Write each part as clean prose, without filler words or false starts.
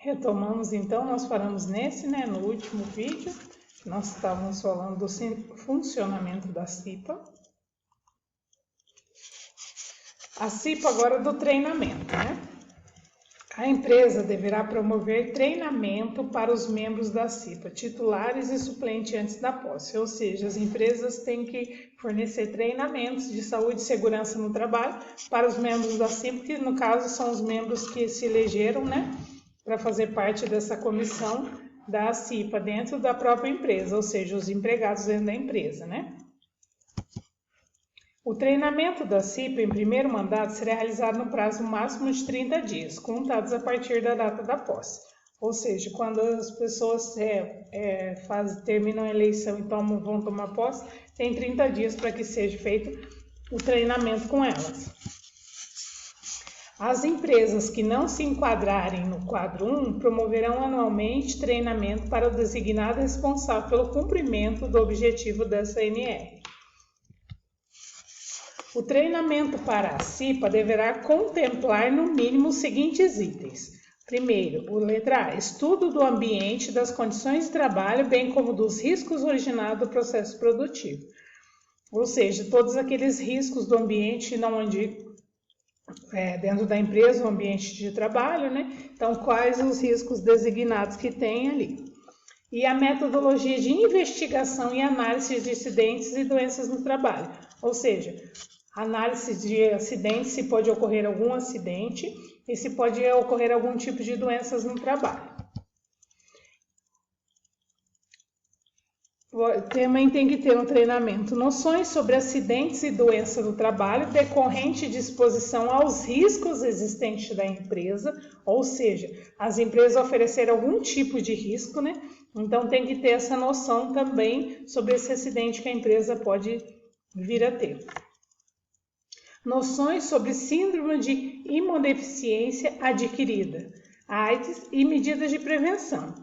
Retomamos então, nós falamos no último vídeo, nós estávamos falando do funcionamento da CIPA. A CIPA agora do treinamento, A empresa deverá promover treinamento para os membros da CIPA, titulares e suplentes antes da posse, ou seja, as empresas têm que fornecer treinamentos de saúde e segurança no trabalho para os membros da CIPA, que no caso são os membros que se elegeram, para fazer parte dessa comissão da CIPA dentro da própria empresa, ou seja, os empregados dentro da empresa, O treinamento da CIPA em primeiro mandato será realizado no prazo máximo de 30 dias, contados a partir da data da posse. Ou seja, quando as pessoas terminam a eleição e vão tomar posse, tem 30 dias para que seja feito o treinamento com elas. As empresas que não se enquadrarem no quadro 1 promoverão anualmente treinamento para o designado responsável pelo cumprimento do objetivo dessa NR. O treinamento para a CIPA deverá contemplar no mínimo os seguintes itens. Primeiro, letra A, estudo do ambiente e das condições de trabalho, bem como dos riscos originados do processo produtivo. Ou seja, todos aqueles riscos do ambiente dentro da empresa, o ambiente de trabalho, Então, quais os riscos designados que tem ali? E a metodologia de investigação e análise de acidentes e doenças no trabalho. Ou seja, análise de acidentes, se pode ocorrer algum acidente e se pode ocorrer algum tipo de doenças no trabalho. Também tem que ter um treinamento, noções sobre acidentes e doenças no trabalho decorrente de exposição aos riscos existentes da empresa, ou seja, as empresas ofereceram algum tipo de risco, Então tem que ter essa noção também sobre esse acidente que a empresa pode vir a ter. Noções sobre síndrome de imunodeficiência adquirida, AIDS e medidas de prevenção.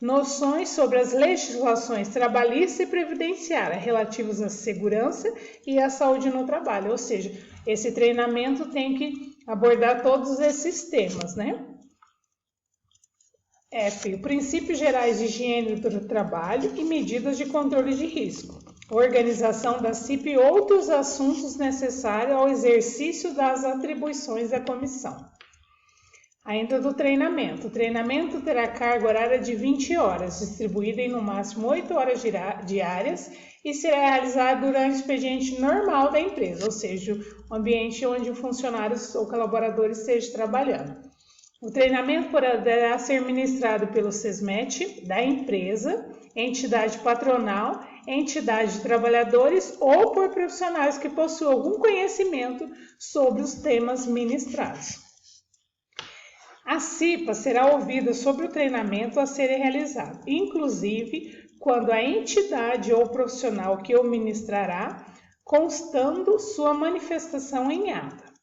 Noções sobre as legislações trabalhista e previdenciária relativas à segurança e à saúde no trabalho, ou seja, esse treinamento tem que abordar todos esses temas, F. Princípios gerais de higiene do trabalho e medidas de controle de risco. Organização da CIPA e outros assuntos necessários ao exercício das atribuições da comissão. Ainda do treinamento. O treinamento terá carga horária de 20 horas, distribuída em no máximo 8 horas diárias e será realizado durante o expediente normal da empresa, ou seja, o ambiente onde o funcionário ou colaborador esteja trabalhando. O treinamento poderá ser ministrado pelo SESMET da empresa, entidade patronal, entidade de trabalhadores ou por profissionais que possuam algum conhecimento sobre os temas ministrados. A CIPA será ouvida sobre o treinamento a ser realizado, inclusive quando a entidade ou profissional que o ministrará, constando sua manifestação em ata,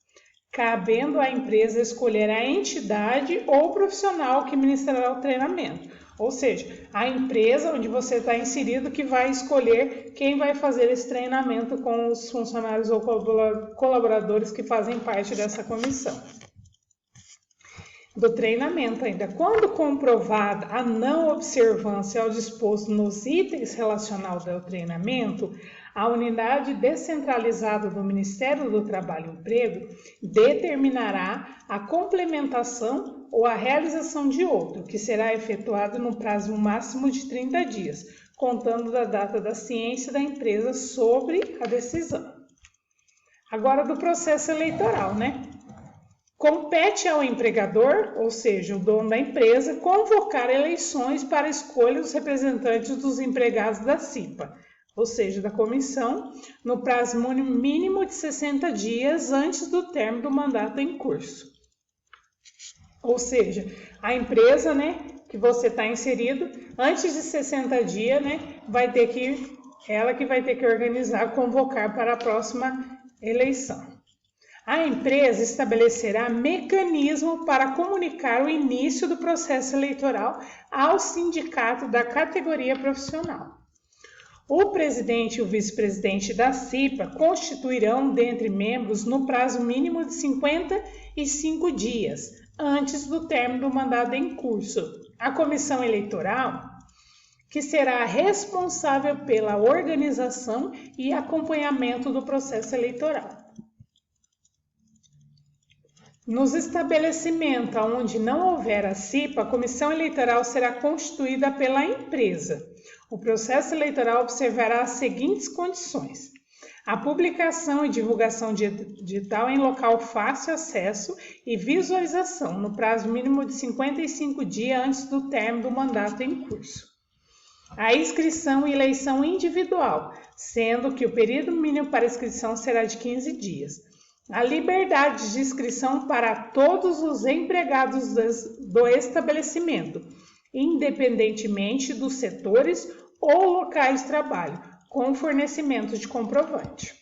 cabendo à empresa escolher a entidade ou profissional que ministrará o treinamento. Ou seja, a empresa onde você está inserido que vai escolher quem vai fazer esse treinamento com os funcionários ou colaboradores que fazem parte dessa comissão. Do treinamento ainda. Quando comprovada a não observância ao disposto nos itens relacionados ao treinamento, a unidade descentralizada do Ministério do Trabalho e Emprego determinará a complementação ou a realização de outro, que será efetuado no prazo máximo de 30 dias, contando da data da ciência da empresa sobre a decisão. Agora do processo eleitoral, Compete ao empregador, ou seja, o dono da empresa, convocar eleições para a escolha dos representantes dos empregados da CIPA, ou seja, da comissão, no prazo mínimo de 60 dias antes do término do mandato em curso. Ou seja, a empresa, que você está inserido, antes de 60 dias, ela que vai ter que organizar, convocar para a próxima eleição. A empresa estabelecerá mecanismo para comunicar o início do processo eleitoral ao sindicato da categoria profissional. O presidente e o vice-presidente da CIPA constituirão dentre membros no prazo mínimo de 55 dias, antes do término do mandato em curso. A comissão eleitoral, que será responsável pela organização e acompanhamento do processo eleitoral. Nos estabelecimentos onde não houver a CIPA, a comissão eleitoral será constituída pela empresa. O processo eleitoral observará as seguintes condições: a publicação e divulgação digital em local fácil acesso e visualização no prazo mínimo de 55 dias antes do término do mandato em curso. A inscrição e eleição individual, sendo que o período mínimo para inscrição será de 15 dias. A liberdade de inscrição para todos os empregados do estabelecimento, independentemente dos setores ou locais de trabalho, com fornecimento de comprovante.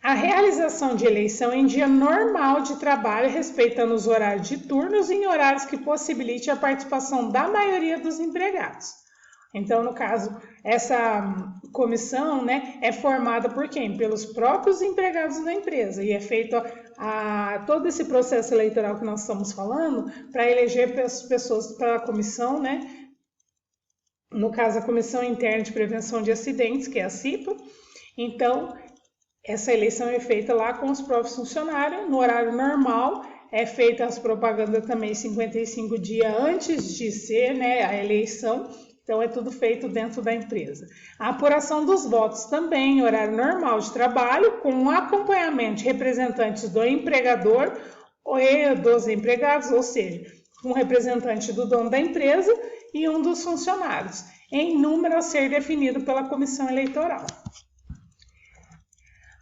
A realização de eleição em dia normal de trabalho, respeitando os horários de turnos e em horários que possibilite a participação da maioria dos empregados. Então, no caso, essa comissão, é formada por quem? Pelos próprios empregados da empresa, e é feito todo esse processo eleitoral que nós estamos falando para eleger as pessoas para a comissão, no caso, a Comissão Interna de Prevenção de Acidentes, que é a CIPA. Então, essa eleição é feita lá com os próprios funcionários, no horário normal, é feita as propagandas também 55 dias antes de ser a eleição. Então, é tudo feito dentro da empresa. A apuração dos votos também em horário normal de trabalho, com acompanhamento de representantes do empregador e dos empregados, ou seja, um representante do dono da empresa e um dos funcionários, em número a ser definido pela comissão eleitoral.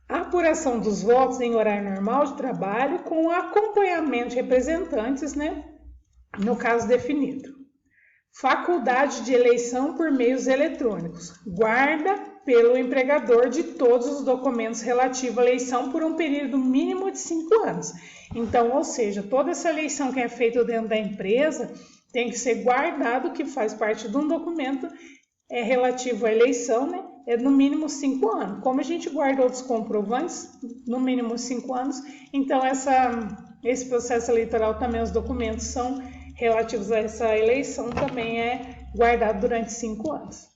A apuração dos votos em horário normal de trabalho, com acompanhamento de representantes, no caso definido. Faculdade de eleição por meios eletrônicos. Guarda pelo empregador de todos os documentos relativos à eleição por um período mínimo de 5 anos. Então, ou seja, toda essa eleição que é feita dentro da empresa tem que ser guardado, que faz parte de um documento relativo à eleição, é no mínimo 5 anos. Como a gente guarda outros comprovantes, no mínimo 5 anos, então esse processo eleitoral também, os documentos são relativos a essa eleição, também é guardado durante 5 anos.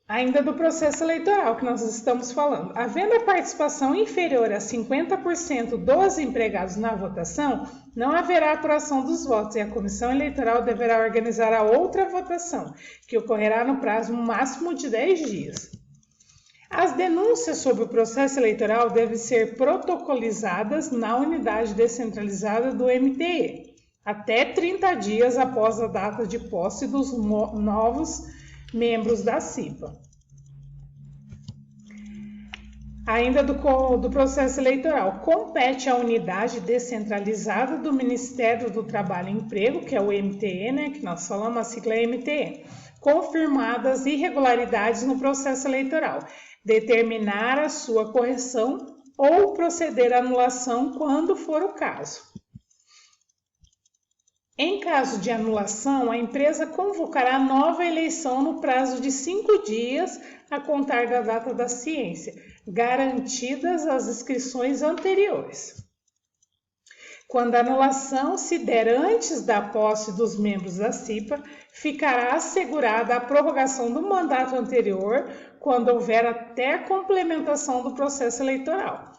Ainda do processo eleitoral que nós estamos falando, havendo a participação inferior a 50% dos empregados na votação, não haverá apuração dos votos e a comissão eleitoral deverá organizar a outra votação, que ocorrerá no prazo máximo de 10 dias. As denúncias sobre o processo eleitoral devem ser protocolizadas na unidade descentralizada do MTE, até 30 dias após a data de posse dos novos membros da CIPA. Ainda do processo eleitoral, compete à unidade descentralizada do Ministério do Trabalho e Emprego, que é o MTE, que nós falamos, a sigla é MTE, confirmadas irregularidades no processo eleitoral, determinar a sua correção ou proceder à anulação quando for o caso. Em caso de anulação, a empresa convocará nova eleição no prazo de 5 dias a contar da data da ciência, garantidas as inscrições anteriores. Quando a anulação se der antes da posse dos membros da CIPA, ficará assegurada a prorrogação do mandato anterior quando houver até a complementação do processo eleitoral.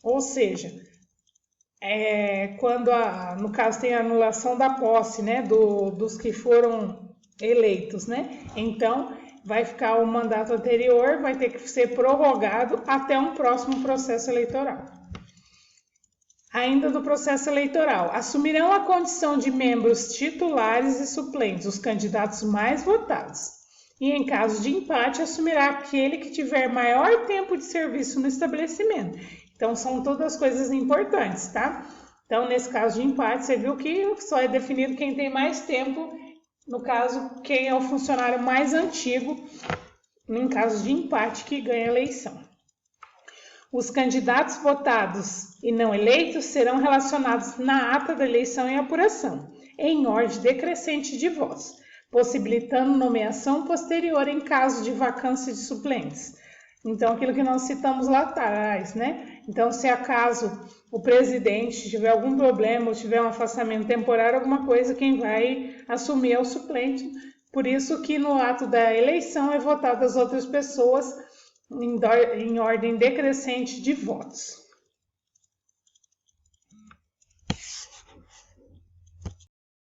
Ou seja, quando, no caso, tem a anulação da posse, dos que foram eleitos, Então, vai ficar o mandato anterior, vai ter que ser prorrogado até um próximo processo eleitoral. Ainda do processo eleitoral, assumirão a condição de membros titulares e suplentes os candidatos mais votados. E em caso de empate, assumirá aquele que tiver maior tempo de serviço no estabelecimento. Então, são todas coisas importantes, tá? Então, nesse caso de empate, você viu que só é definido quem tem mais tempo, no caso, quem é o funcionário mais antigo, em caso de empate, que ganha a eleição. Os candidatos votados e não eleitos serão relacionados na ata da eleição e apuração, em ordem decrescente de votos, possibilitando nomeação posterior em caso de vacância de suplentes. Então, aquilo que nós citamos lá atrás, Então, se acaso o presidente tiver algum problema ou tiver um afastamento temporário, alguma coisa, quem vai assumir é o suplente. Por isso que no ato da eleição é votado as outras pessoas em ordem decrescente de votos.